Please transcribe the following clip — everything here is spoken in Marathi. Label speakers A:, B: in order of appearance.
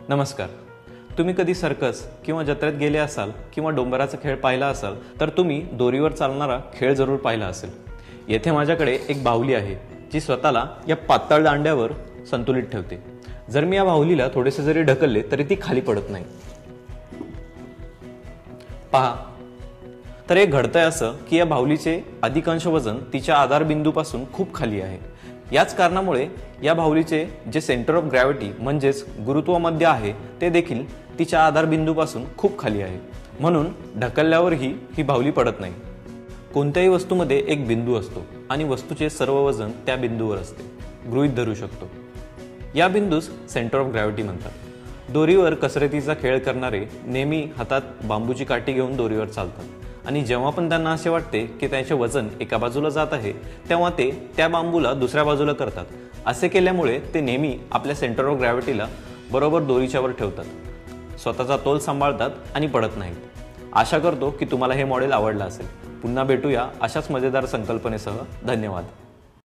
A: नमस्कार. तुम्ही कधी सर्कस किंवा जत्रेत गेले असाल किंवा डोंगराचा खेळ पाहिला असाल तर तुम्ही दोरीवर चालणारा खेळ जरूर पाहिला असेल. येथे माझ्याकडे एक बाहुली आहे जी स्वतःला या पातळ दांड्यावर संतुलित ठेवते. जर मी या बाहुलीला थोडेसे जरी ढकलले तरी ती खाली पडत नाही. पहा, तर हे घडतंय असं की या बाहुलीचे अधिकांश वजन तिच्या आधारबिंदूपासून खूप खाली आहे. याच कारणामुळे या बाहुलीचे जे सेंटर ऑफ ग्रॅव्हिटी म्हणजेच गुरुत्वमध्य आहे ते देखील तिच्या आधारबिंदूपासून खूप खाली आहे. म्हणून ढकलल्यावरही ही बाहुली पडत नाही. कोणत्याही वस्तूमध्ये एक बिंदू असतो आणि वस्तूचे सर्व वजन त्या बिंदूवर असते, गृहीत धरू शकतो. या सेंटर ऑफ ग्रॅव्हिटी म्हणतात. दोरीवर कसरतीचा खेळ करणारे नेहमी हातात बांबूची काठी घेऊन दोरीवर चालतात आणि जेव्हा पण त्यांना असे वाटते की त्यांचे वजन एका बाजूला जात आहे तेव्हा ते त्या बांबूला दुसऱ्या बाजूला करतात. असे केल्यामुळे ते नेहमी आपल्या सेंटर ऑफ ग्रॅव्हिटीला बरोबर दोरीच्यावर ठेवतात, स्वतःचा तोल सांभाळतात आणि पडत नाहीत. आशा करतो की तुम्हाला हे मॉडेल आवडलं असेल. पुन्हा भेटूया अशाच मजेदार संकल्पनेसह. धन्यवाद.